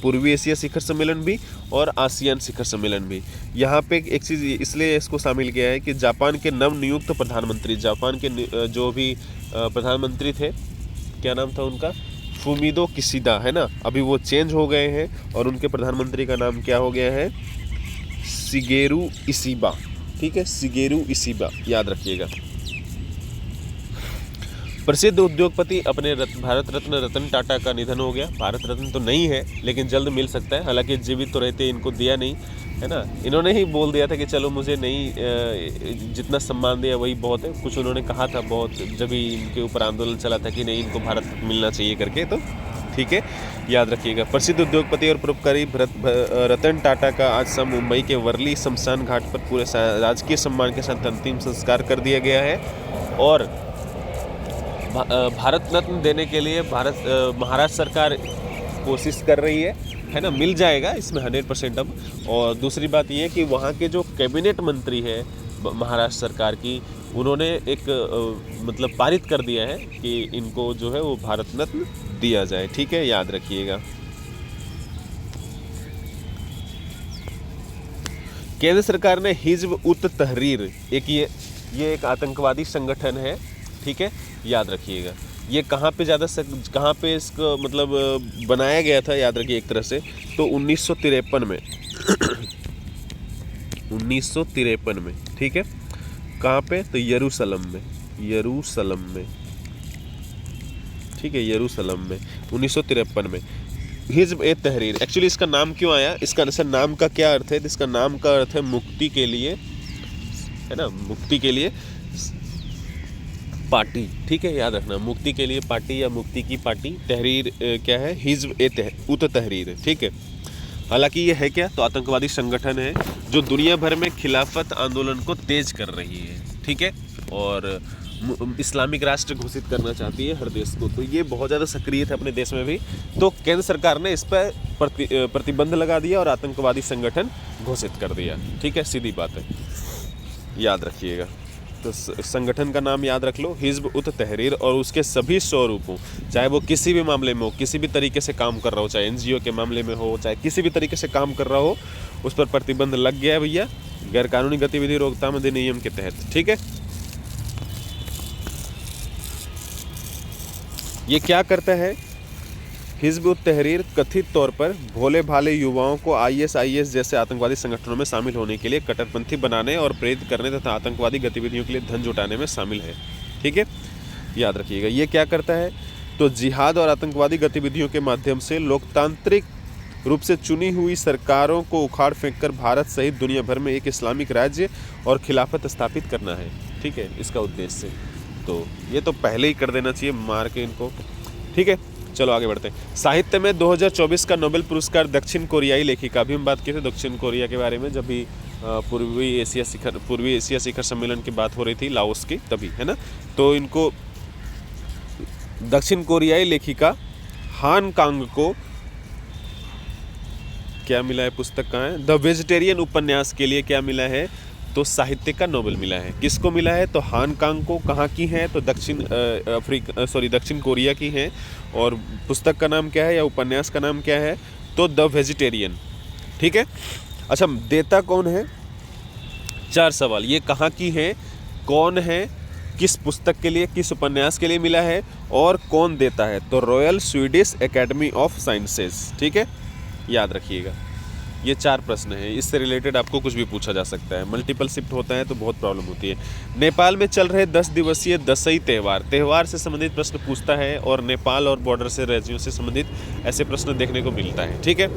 पूर्वी एशिया शिखर सम्मेलन भी और आसियान शिखर सम्मेलन भी। यहाँ पे एक चीज़ इसलिए इसको शामिल किया है कि जापान के नवनियुक्त प्रधानमंत्री, जापान के जो भी प्रधानमंत्री थे, क्या नाम था उनका, फुमिदो किशिदा, है ना, अभी वो चेंज हो गए हैं और उनके प्रधानमंत्री का नाम क्या हो गया है, शिगेरू इशिबा। ठीक है, शिगेरू इशिबा, याद रखिएगा। प्रसिद्ध उद्योगपति अपने भारत रत्न रतन टाटा का निधन हो गया। भारत रत्न तो नहीं है लेकिन जल्द मिल सकता है, हालांकि जीवित तो रहते इनको दिया नहीं, है ना, इन्होंने ही बोल दिया था कि चलो मुझे नहीं, जितना सम्मान दिया वही बहुत है, कुछ उन्होंने कहा था बहुत, जब भी इनके ऊपर आंदोलन चला था कि नहीं इनको भारत रत्न मिलना चाहिए करके। तो ठीक है, याद रखिएगा। प्रसिद्ध उद्योगपति और परोपकारी रतन टाटा का आज शाम मुंबई के वर्ली शमशान घाट पर पूरे राजकीय सम्मान के साथ अंतिम संस्कार कर दिया गया है, और भारत रत्न देने के लिए महाराष्ट्र सरकार कोशिश कर रही है ना, मिल जाएगा इसमें 100% अब। और दूसरी बात ये है कि वहाँ के जो कैबिनेट मंत्री है महाराष्ट्र सरकार की, उन्होंने एक मतलब पारित कर दिया है कि इनको जो है वो भारत रत्न दिया जाए। ठीक है, याद रखिएगा। केंद्र सरकार ने हिज़्ब उत तहरीर, ये एक आतंकवादी संगठन है, ठीक है, याद रखिएगा। ये कहाँ पे कहाँ पे इसको मतलब बनाया गया था, याद रखिए एक तरह से, तो 1953 में 1953 में, ठीक है। कहाँ पे, तो यरूशलेम में, ठीक है, यरूशलेम में 1953 में। हिज़्ब ए तहरीर, एक्चुअली इसका नाम क्यों आया, इसका नाम का क्या अर्थ है, इसका नाम का अर्थ है मुक्ति के लिए, है ना, मुक्ति के लिए पार्टी, ठीक है, याद रखना, मुक्ति के लिए पार्टी या मुक्ति की पार्टी। तहरीर क्या है, हिज़्ब ए तहरीर, ठीक है। हालांकि ये है क्या, तो आतंकवादी संगठन है जो दुनिया भर में खिलाफत आंदोलन को तेज कर रही है, ठीक है, और इस्लामिक राष्ट्र घोषित करना चाहती है हर देश को। तो ये बहुत ज़्यादा सक्रिय है अपने देश में भी। तो केंद्र सरकार ने इस पर प्रतिबंध लगा दिया और आतंकवादी संगठन घोषित कर दिया, ठीक है, सीधी बात है, याद रखिएगा। तो संगठन का नाम याद रख लो, हिज़्ब उत तहरीर, और उसके सभी स्वरूपों, चाहे वो किसी भी मामले में हो, किसी भी तरीके से काम कर रहा हो, चाहे एनजीओ के मामले में हो, चाहे किसी भी तरीके से काम कर रहा हो, उस पर प्रतिबंध लग गया है भैया, गैरकानूनी गतिविधि रोकथाम अधिनियम के तहत, ठीक है। ये क्या करता है, हिज़्ब उत तहरीर कथित तौर पर भोले भाले युवाओं को ISIS जैसे आतंकवादी संगठनों में शामिल होने के लिए कट्टरपंथी बनाने और प्रेरित करने तथा आतंकवादी गतिविधियों के लिए धन जुटाने में शामिल है, ठीक है, याद रखिएगा। ये क्या करता है, तो जिहाद और आतंकवादी गतिविधियों के माध्यम से लोकतांत्रिक रूप से चुनी हुई सरकारों को उखाड़ फेंक कर भारत सहित दुनिया भर में एक इस्लामिक राज्य और खिलाफत स्थापित करना है, ठीक है, इसका उद्देश्य। तो ये तो पहले ही कर देना चाहिए मार के इनको, ठीक है। चलो आगे बढ़ते हैं। साहित्य में 2024 का नोबेल पुरस्कार दक्षिण कोरियाई लेखिका, अभी हम बात किए थे दक्षिण कोरिया के बारे में, जब भी पूर्वी एशिया शिखर सम्मेलन की बात हो रही थी लाओस की, तभी, है ना। तो इनको दक्षिण कोरियाई लेखिका हान कांग को क्या मिला है, पुस्तक कहाँ है, द वेजिटेरियन उपन्यास के लिए क्या मिला है, तो साहित्य का नोबेल मिला है। किसको मिला है, तो हान कांग को। कहाँ की है, तो दक्षिण कोरिया की है। और पुस्तक का नाम क्या है या उपन्यास का नाम क्या है, तो द वेजिटेरियन, ठीक है। अच्छा, देता कौन है, 4 सवाल, ये कहाँ की है, कौन है, किस पुस्तक के लिए, किस उपन्यास के लिए मिला है, और कौन देता है, तो royal Swedish academy of sciences, ठीक है, याद रखिएगा। ये 4 प्रश्न हैं, इससे रिलेटेड आपको कुछ भी पूछा जा सकता है। मल्टीपल शिफ्ट होता है तो बहुत प्रॉब्लम होती है। नेपाल में चल रहे 10 दिवसीय दशई त्यौहार से संबंधित प्रश्न पूछता है, और नेपाल और बॉर्डर से राज्यों से संबंधित ऐसे प्रश्न देखने को मिलता है, ठीक है।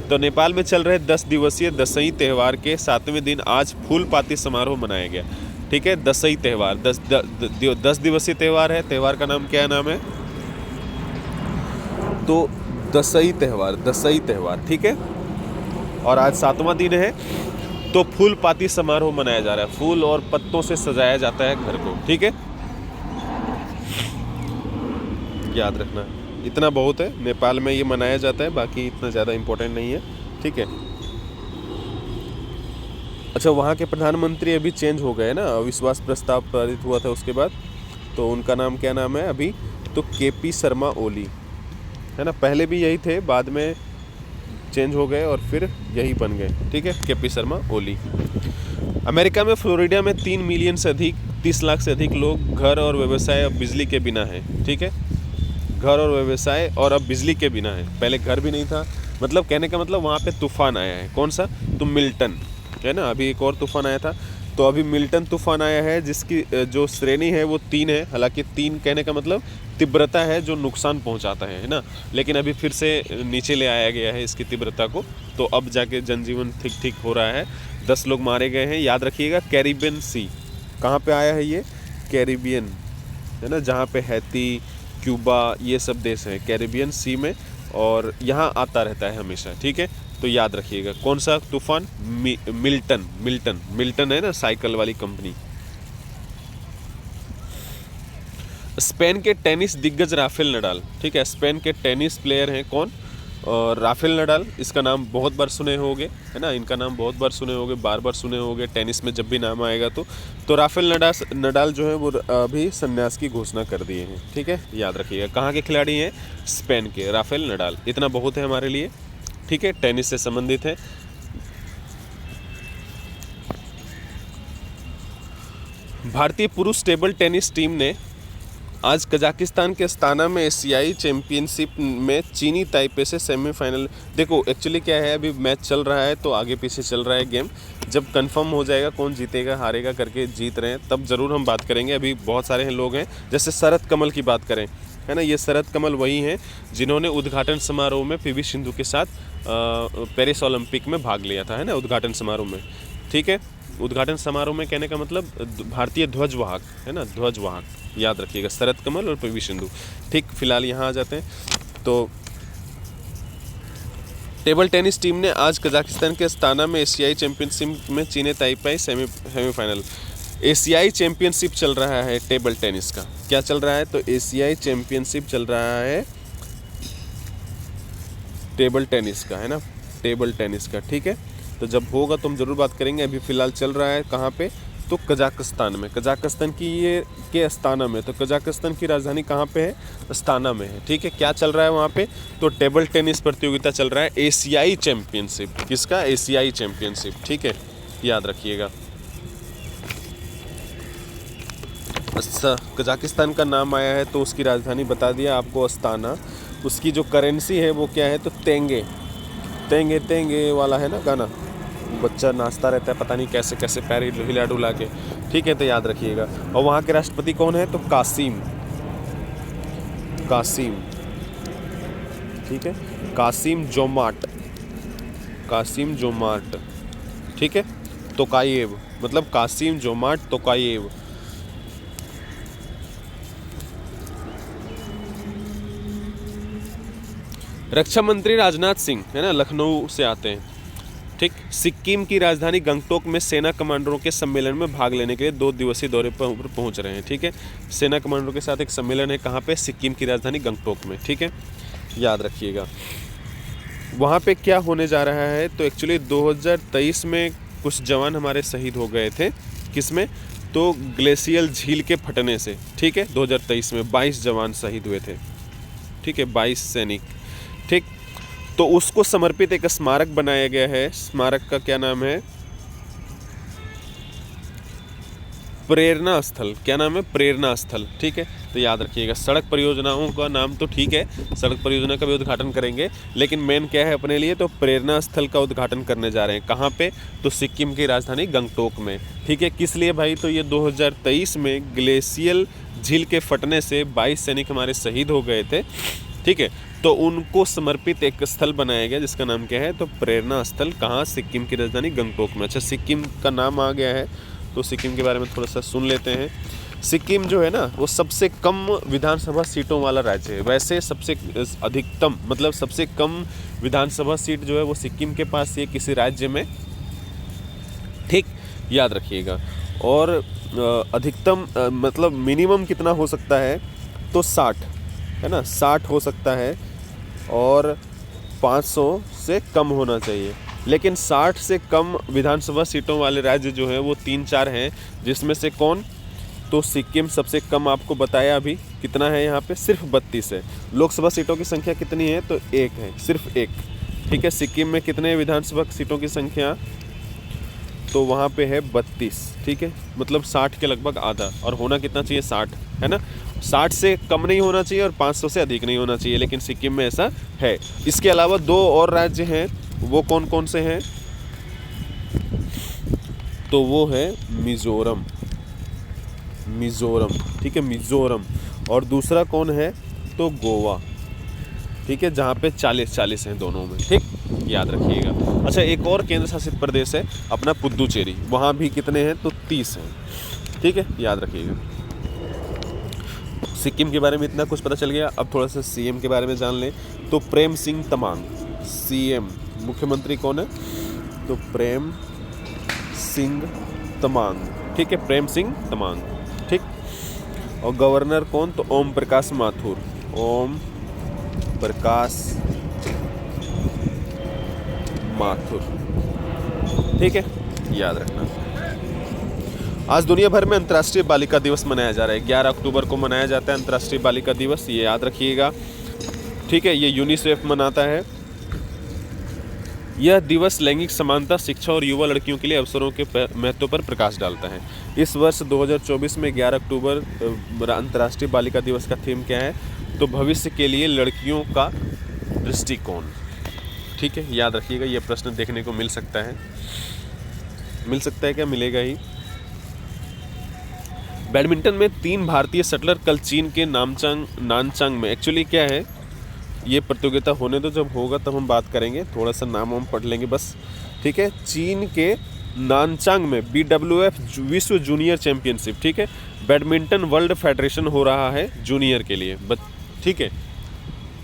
तो नेपाल में चल रहे 10 दिवसीय दशई त्यौहार के 7वें दिन आज फूल पाती समारोह मनाया गया, ठीक है। दशई त्यौहार 10 दिवसीय त्यौहार है, त्यौहार का नाम क्या नाम है, तो दशई त्यौहार, ठीक है। और आज 7वां दिन है, तो फूल पाती समारोह मनाया जा रहा है, फूल और पत्तों से सजाया जाता है घर को, ठीक है, याद रखना। इतना बहुत है, नेपाल में ये मनाया जाता है, बाकी इतना ज़्यादा इम्पोर्टेंट नहीं है, ठीक है। अच्छा, वहाँ के प्रधानमंत्री अभी चेंज हो गए ना, अविश्वास प्रस्ताव पारित हुआ था उसके बाद, तो उनका नाम क्या नाम है अभी, तो KP शर्मा ओली, है ना। पहले भी यही थे, बाद में चेंज हो गए और फिर यही बन गए, ठीक है, KP शर्मा ओली। अमेरिका में फ्लोरिडा में 3 मिलियन से अधिक, 30 लाख से अधिक लोग घर और व्यवसाय अब बिजली के बिना है, ठीक है, घर और व्यवसाय और अब बिजली के बिना है। पहले घर भी नहीं था, मतलब कहने का मतलब वहाँ पे तूफान आया है, कौन सा, तो मिल्टन, है ना। अभी एक और तूफान आया था, तो अभी मिल्टन तूफान आया है, जिसकी जो श्रेणी है वो 3 है। हालांकि 3 कहने का मतलब तीव्रता है, जो नुकसान पहुंचाता है ना, लेकिन अभी फिर से नीचे ले आया गया है इसकी तीव्रता को, तो अब जाके जनजीवन ठीक हो रहा है। 10 लोग मारे गए हैं, याद रखिएगा। कैरिबियन सी, कहाँ पे आया है ये, कैरिबियन, है ना, जहाँ पे हैती, क्यूबा, ये सब देश हैं कैरिबियन सी में, और यहाँ आता रहता है हमेशा, ठीक है। तो याद रखिएगा, कौन सा तूफान, मिल्टन है ना, साइकिल वाली कंपनी। स्पेन के टेनिस दिग्गज राफेल नडाल, ठीक है, स्पेन के टेनिस प्लेयर हैं कौन, और राफेल नडाल, इसका नाम बहुत बार सुने होंगे, है ना, इनका नाम बहुत बार सुने होंगे, बार सुने होंगे टेनिस में जब भी नाम आएगा तो राफेल नडाल जो है वो अभी संन्यास की घोषणा कर दिए हैं, ठीक है, याद रखिएगा। कहाँ के खिलाड़ी हैं, स्पेन के राफेल नडाल। इतना बहुत है हमारे लिए, ठीक है, टेनिस से संबंधित है। भारतीय पुरुष टेबल टेनिस टीम ने आज कजाकिस्तान के अस्ताना में एशियाई चैंपियनशिप में चीनी ताइपे से सेमीफाइनल। देखो एक्चुअली क्या है, अभी मैच चल रहा है तो आगे पीछे चल रहा है गेम। जब कंफर्म हो जाएगा कौन जीतेगा हारेगा करके जीत रहे हैं तब ज़रूर हम बात करेंगे। अभी बहुत सारे लोग हैं, जैसे शरद कमल की बात करें, है ना, ये शरद कमल वही हैं जिन्होंने उद्घाटन समारोह में पीवी सिंधु के साथ पेरिस ओलंपिक में भाग लिया था, है ना, उद्घाटन समारोह में। ठीक है, उद्घाटन समारोह में कहने का मतलब भारतीय ध्वजवाहक, है ना, ध्वजवाहक, याद रखिएगा, शरद कमल और पीवी सिंधु। ठीक, फिलहाल यहाँ आ जाते हैं। तो टेबल टेनिस टीम ने आज कजाकिस्तान के अस्ताना में एशियाई चैंपियनशिप में चीनी ताइपे सेमीफाइनल। एशियाई चैंपियनशिप चल रहा है टेबल टेनिस का। क्या चल रहा है? तो एशियाई चैंपियनशिप चल रहा है टेबल टेनिस का, है ना, टेबल टेनिस का। ठीक है, तो जब होगा तो हम ज़रूर बात करेंगे। अभी फ़िलहाल चल रहा है कहाँ पे? तो कजाकिस्तान में, कजाकिस्तान की ये के अस्ताना में। तो कजाकिस्तान की राजधानी कहाँ पे है? अस्ताना में है। ठीक है, क्या चल रहा है वहाँ पे? तो टेबल टेनिस प्रतियोगिता चल रहा है, एशियाई चैंपियनशिप। किसका? एशियाई चैंपियनशिप। ठीक है, याद रखिएगा। अच्छा, कजाकिस्तान का नाम आया है तो उसकी राजधानी बता दिया आपको, अस्ताना। उसकी जो करेंसी है वो क्या है? तो तेंगे। तेंगे तेंगे वाला है ना गाना, बच्चा नाचता रहता है पता नहीं कैसे कैसे पैर हिला डुला के। ठीक है, तो याद रखिएगा। और वहाँ के राष्ट्रपति कौन है? तो कासिम, कासिम। ठीक है, कासिम जोमार्ट, कासिम जोमार्ट। ठीक है, तोकायेव, मतलब कासिम जोमार्ट तोकायेव। रक्षा मंत्री राजनाथ सिंह, है ना, लखनऊ से आते हैं। ठीक, सिक्किम की राजधानी गंगटोक में सेना कमांडरों के सम्मेलन में भाग लेने के लिए 2 दिवसीय दौरे पर पहुंच रहे हैं। ठीक है, सेना कमांडरों के साथ एक सम्मेलन है, कहाँ पे? सिक्किम की राजधानी गंगटोक में। ठीक है, याद रखिएगा। वहाँ पे क्या होने जा रहा है? तो एक्चुअली 2023 में कुछ जवान हमारे शहीद हो गए थे। किसमें? तो ग्लेशियल झील के फटने से। ठीक है, 2023 में 22 जवान शहीद हुए थे। ठीक है, 22 सैनिक। ठीक, तो उसको समर्पित एक स्मारक बनाया गया है। स्मारक का क्या नाम है? प्रेरणा स्थल। क्या नाम है? प्रेरणा स्थल। ठीक है, तो याद रखिएगा। सड़क परियोजनाओं का नाम तो ठीक है, सड़क परियोजना का भी उद्घाटन करेंगे, लेकिन मेन क्या है अपने लिए? तो प्रेरणा स्थल का उद्घाटन करने जा रहे हैं। कहाँ पे? तो सिक्किम की राजधानी गंगटोक में। ठीक है, किस लिए भाई? तो ये 2023 में ग्लेशियल झील के फटने से 22 सैनिक हमारे शहीद हो गए थे। ठीक है, तो उनको समर्पित एक स्थल बनाया गया जिसका नाम क्या है? तो प्रेरणा स्थल। कहाँ? सिक्किम की राजधानी गंगटोक में। अच्छा, सिक्किम का नाम आ गया है तो सिक्किम के बारे में थोड़ा सा सुन लेते हैं। सिक्किम जो है ना, वो सबसे कम विधानसभा सीटों वाला राज्य है। वैसे सबसे अधिकतम, मतलब सबसे कम विधानसभा सीट जो है वो सिक्किम के पास है किसी राज्य में। ठीक, याद रखिएगा। और अधिकतम मतलब मिनिमम कितना हो सकता है? तो 60, है ना, 60 हो सकता है, और 500 से कम होना चाहिए। लेकिन 60 से कम विधानसभा सीटों वाले राज्य जो हैं वो 3-4 हैं, जिसमें से कौन? तो सिक्किम सबसे कम आपको बताया अभी। कितना है यहाँ पे? सिर्फ 32 है। लोकसभा सीटों की संख्या कितनी है? तो 1 है, सिर्फ 1। ठीक है, सिक्किम में कितने विधानसभा सीटों की संख्या? तो वहाँ पे है 32। ठीक है, मतलब 60 के लगभग आधा। और होना कितना चाहिए? 60, है ना। 60 से कम नहीं होना चाहिए और 500 से अधिक नहीं होना चाहिए, लेकिन सिक्किम में ऐसा है। इसके अलावा 2 और राज्य हैं, वो कौन कौन से हैं? तो वो है मिजोरम, मिजोरम। ठीक है, मिजोरम। और दूसरा कौन है? तो गोवा। ठीक है, जहाँ पे 40-40 हैं दोनों में। ठीक, याद रखिएगा। अच्छा, एक और केंद्र शासित प्रदेश है अपना पुदुचेरी, वहाँ भी कितने हैं? तो 30 हैं। ठीक है, याद रखिएगा। सिक्किम के बारे में इतना कुछ पता चल गया। अब थोड़ा सा सीएम के बारे में जान लें। तो प्रेम सिंह तमांग सीएम, मुख्यमंत्री कौन है? तो प्रेम सिंह तमांग। ठीक है, प्रेम सिंह तमांग। ठीक, और गवर्नर कौन? तो ओम प्रकाश माथुर, ओम प्रकाश माथुर। ठीक है, याद रखना। आज दुनिया भर में अंतर्राष्ट्रीय बालिका दिवस मनाया जा रहा है। 11 अक्टूबर को मनाया जाता है अंतर्राष्ट्रीय बालिका दिवस, ये याद रखिएगा। ठीक है, ये यूनिसेफ मनाता है। यह दिवस लैंगिक समानता, शिक्षा और युवा लड़कियों के लिए अवसरों के महत्व पर प्रकाश डालता है। इस वर्ष 2024 में 11 अक्टूबर अंतर्राष्ट्रीय बालिका दिवस का थीम क्या है? तो भविष्य के लिए लड़कियों का दृष्टिकोण। ठीक है, याद रखिएगा, ये प्रश्न देखने को मिल सकता है। मिल सकता है क्या? मिलेगा ही। बैडमिंटन में 3 भारतीय शटलर कल चीन के नानचांग में, एक्चुअली क्या है, ये प्रतियोगिता होने दो, जब होगा तब हम बात करेंगे, थोड़ा सा नाम हम पढ़ लेंगे बस। ठीक है, चीन के नानचांग में BWF विश्व जूनियर चैंपियनशिप, ठीक है, बैडमिंटन वर्ल्ड फेडरेशन हो रहा है जूनियर के लिए। ठीक है,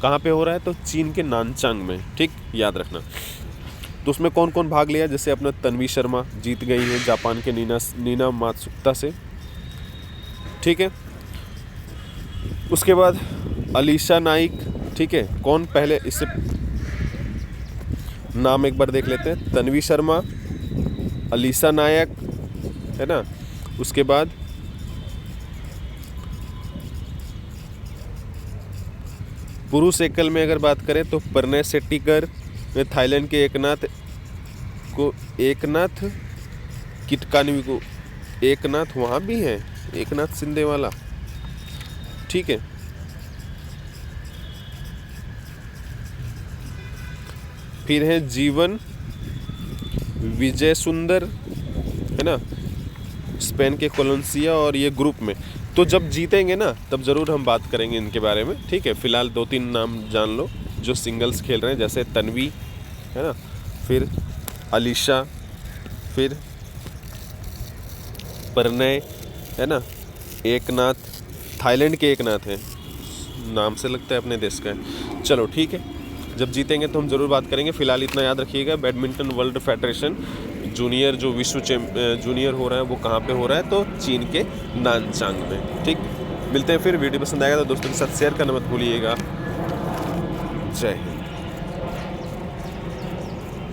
कहाँ पे हो रहा है? तो चीन के नानचांग में। ठीक, याद रखना। तो उसमें कौन कौन भाग लिया? जैसे अपना तन्वी शर्मा जीत गई है जापान के नीना मात्सुता से। ठीक है, उसके बाद अलीशा नाइक। ठीक है, कौन पहले, इससे नाम एक बार देख लेते हैं। तन्वी शर्मा, अलीशा नायक, है ना। उसके बाद पुरुष एकल में अगर बात करें तो परनय सेट्टीकर, थाईलैंड के एकनाथ किटकानवी को, एकनाथ वहाँ भी है, एकनाथ सिंधे वाला। ठीक है, फिर है जीवन विजय सुंदर, है ना, स्पेन के कोलेंसिया, और ये ग्रुप में। तो जब जीतेंगे ना तब ज़रूर हम बात करेंगे इनके बारे में। ठीक है, फिलहाल 2-3 नाम जान लो जो सिंगल्स खेल रहे हैं, जैसे तन्वी, है ना, फिर अलीशा, फिर परनय, है ना, एकनाथ, थाईलैंड के एकनाथ है, नाम से लगता है अपने देश का है। चलो ठीक है, जब जीतेंगे तो हम ज़रूर बात करेंगे। फिलहाल इतना याद रखिएगा, बैडमिंटन वर्ल्ड फेडरेशन जूनियर जो विश्व जूनियर हो रहा है वो कहाँ पे हो रहा है? तो चीन के नानचांग में। ठीक, मिलते हैं फिर। वीडियो पसंद आएगा तो दोस्तों के साथ शेयर करना मत भूलिएगा। जय हिंद।